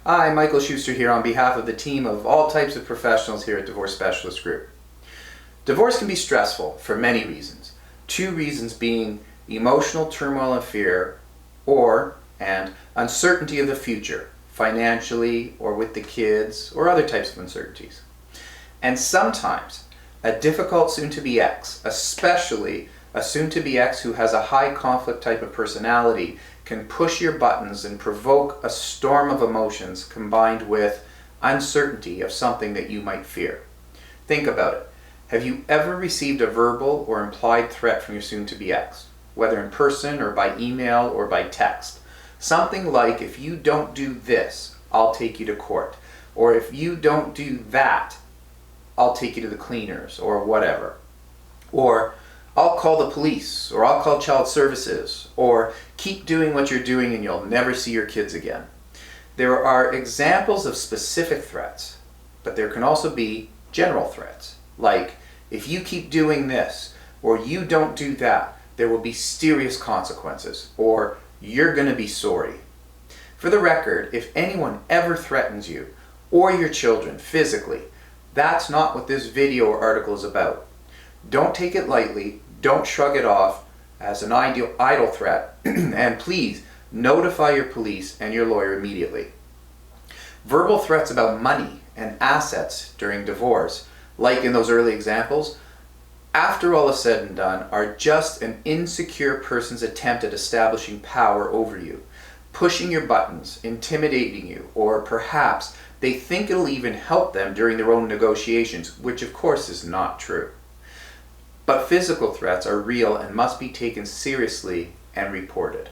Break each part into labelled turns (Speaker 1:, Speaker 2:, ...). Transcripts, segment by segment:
Speaker 1: Hi, Michael Schuster here on behalf of the team of all types of professionals here at Divorce Specialist Group. Divorce can be stressful for many reasons. Two reasons being emotional turmoil and fear, and uncertainty of the future, financially or with the kids, or other types of uncertainties. And sometimes a difficult soon-to-be ex, especially a soon-to-be ex who has a high conflict type of personality, can push your buttons and provoke a storm of emotions combined with uncertainty of something that you might fear. Think about it. Have you ever received a verbal or implied threat from your soon-to-be ex, whether in person or by email or by text? Something like, if you don't do this, I'll take you to court. Or if you don't do that, I'll take you to the cleaners, or whatever. Or, I'll call the police, or I'll call child services, or keep doing what you're doing and you'll never see your kids again. There are examples of specific threats, but there can also be general threats, like, if you keep doing this, or you don't do that, there will be serious consequences, or you're going to be sorry. For the record, if anyone ever threatens you, or your children physically, that's not what this video or article is about. Don't take it lightly, don't shrug it off as an idle threat, and please notify your police and your lawyer immediately. Verbal threats about money and assets during divorce, like in those early examples, after all is said and done, are just an insecure person's attempt at establishing power over you, pushing your buttons, intimidating you, or perhaps they think it'll even help them during their own negotiations, which of course is not true. But physical threats are real and must be taken seriously and reported.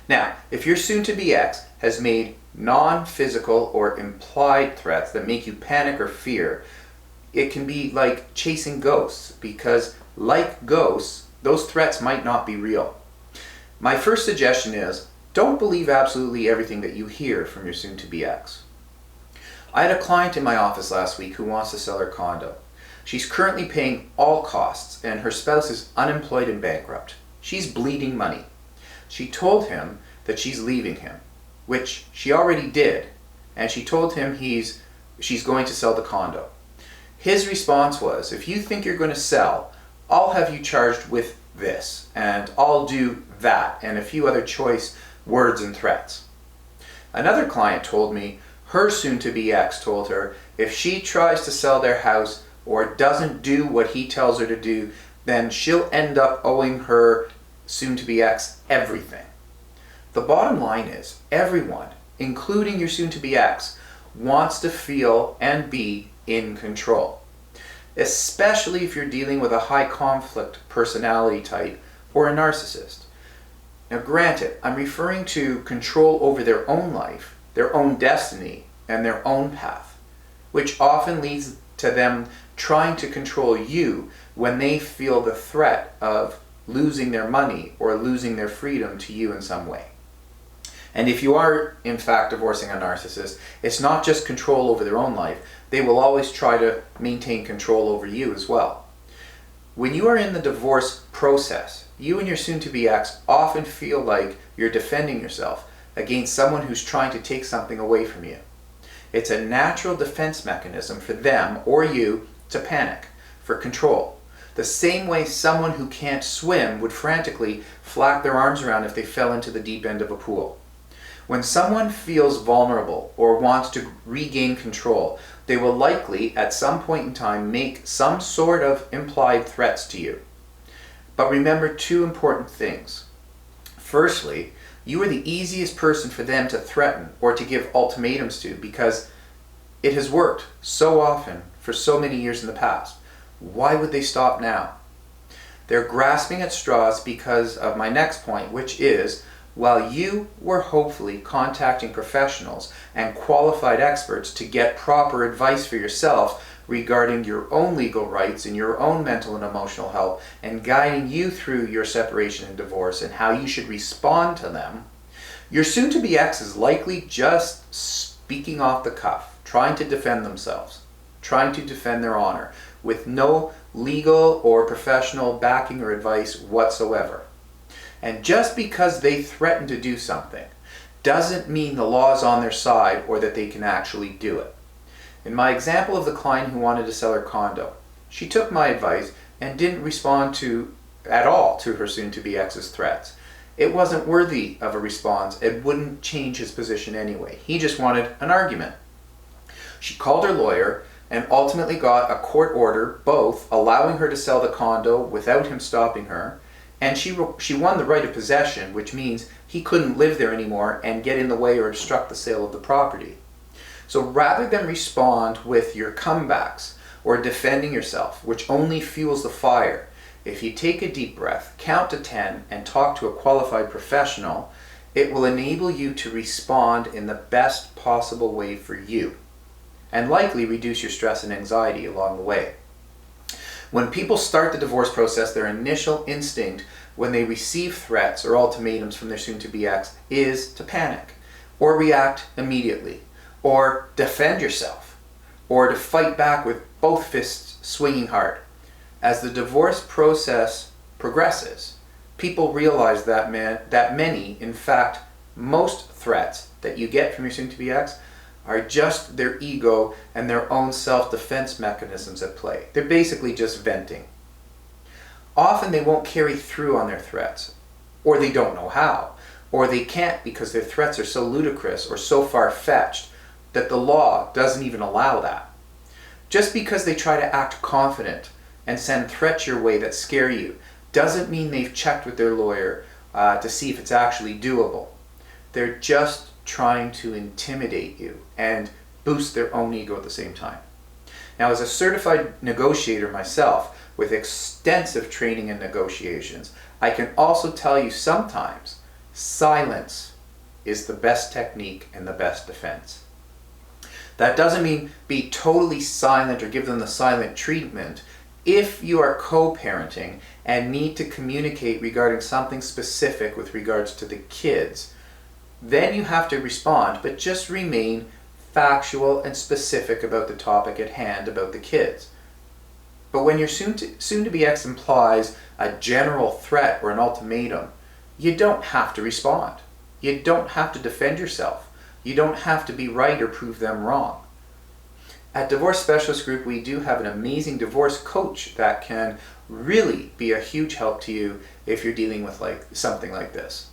Speaker 1: Now, if your soon-to-be ex has made non-physical or implied threats that make you panic or fear, it can be like chasing ghosts, because like ghosts, those threats might not be real. My first suggestion is, don't believe absolutely everything that you hear from your soon-to-be ex. I had a client in my office last week who wants to sell her condo. She's currently paying all costs and her spouse is unemployed and bankrupt. She's bleeding money. She told him that she's leaving him, which she already did, and she told him she's going to sell the condo. His response was, if you think you're going to sell, I'll have you charged with this, and I'll do that, and a few other choice words and threats. Another client told me her soon-to-be ex told her if she tries to sell their house or doesn't do what he tells her to do, then she'll end up owing her soon-to-be ex everything. The bottom line is, everyone, including your soon-to-be ex, wants to feel and be in control, especially if you're dealing with a high conflict personality type or a narcissist. Now granted, I'm referring to control over their own life, their own destiny, and their own path, which often leads to them trying to control you when they feel the threat of losing their money or losing their freedom to you in some way. And if you are, in fact, divorcing a narcissist, it's not just control over their own life. They will always try to maintain control over you as well. When you are in the divorce process, you and your soon-to-be ex often feel like you're defending yourself against someone who's trying to take something away from you. It's a natural defense mechanism for them or you to panic, for control. The same way someone who can't swim would frantically flap their arms around if they fell into the deep end of a pool. When someone feels vulnerable or wants to regain control, they will likely, at some point in time, make some sort of implied threats to you. But remember two important things. Firstly, you are the easiest person for them to threaten or to give ultimatums to because it has worked so often for so many years in the past. Why would they stop now? They're grasping at straws because of my next point, which is, while you were hopefully contacting professionals and qualified experts to get proper advice for yourself regarding your own legal rights and your own mental and emotional health and guiding you through your separation and divorce and how you should respond to them, your soon-to-be ex is likely just speaking off the cuff, trying to defend themselves, trying to defend their honor, with no legal or professional backing or advice whatsoever. And just because they threaten to do something doesn't mean the law is on their side or that they can actually do it. In my example of the client who wanted to sell her condo, she took my advice and didn't respond at all to her soon-to-be ex's threats. It wasn't worthy of a response. It wouldn't change his position anyway. He just wanted an argument. She called her lawyer and ultimately got a court order, both allowing her to sell the condo without him stopping her, and she won the right of possession, which means he couldn't live there anymore and get in the way or obstruct the sale of the property. So rather than respond with your comebacks or defending yourself, which only fuels the fire, if you take a deep breath, count to 10, and talk to a qualified professional, it will enable you to respond in the best possible way for you, and likely reduce your stress and anxiety along the way. When people start the divorce process, their initial instinct when they receive threats or ultimatums from their soon-to-be ex is to panic, or react immediately, or defend yourself, or to fight back with both fists swinging hard. As the divorce process progresses, people realize that many, in fact, most threats that you get from your soon-to-be ex are just their ego and their own self-defense mechanisms at play. They're basically just venting. Often they won't carry through on their threats, or they don't know how, or they can't because their threats are so ludicrous or so far-fetched that the law doesn't even allow that. Just because they try to act confident and send threats your way that scare you doesn't mean they've checked with their lawyer to see if it's actually doable. They're just trying to intimidate you and boost their own ego at the same time. Now, as a certified negotiator myself with extensive training in negotiations, I can also tell you sometimes silence is the best technique and the best defense. That doesn't mean be totally silent or give them the silent treatment. If you are co-parenting and need to communicate regarding something specific with regards to the kids, then you have to respond, but just remain factual and specific about the topic at hand about the kids. But when your soon-to-be ex implies a general threat or an ultimatum, you don't have to respond. You don't have to defend yourself. You don't have to be right or prove them wrong. At Divorce Specialist Group, we do have an amazing divorce coach that can really be a huge help to you if you're dealing with something like this.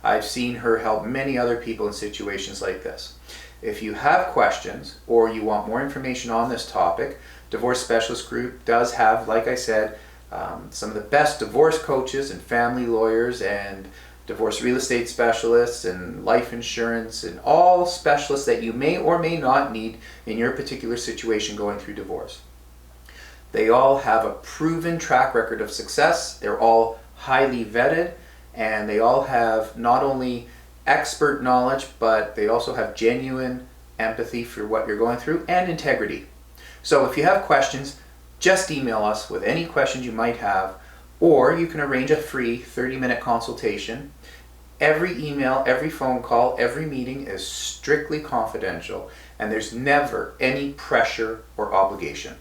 Speaker 1: I've seen her help many other people in situations like this. If you have questions or you want more information on this topic, Divorce Specialist Group does have, like I said, some of the best divorce coaches and family lawyers and divorce real estate specialists and life insurance and all specialists that you may or may not need in your particular situation going through divorce. They all have a proven track record of success. They're all highly vetted, and they all have not only expert knowledge, but they also have genuine empathy for what you're going through and integrity. So if you have questions, just email us with any questions you might have, or you can arrange a free 30-minute consultation. Every email, every phone call, every meeting is strictly confidential, and there's never any pressure or obligation.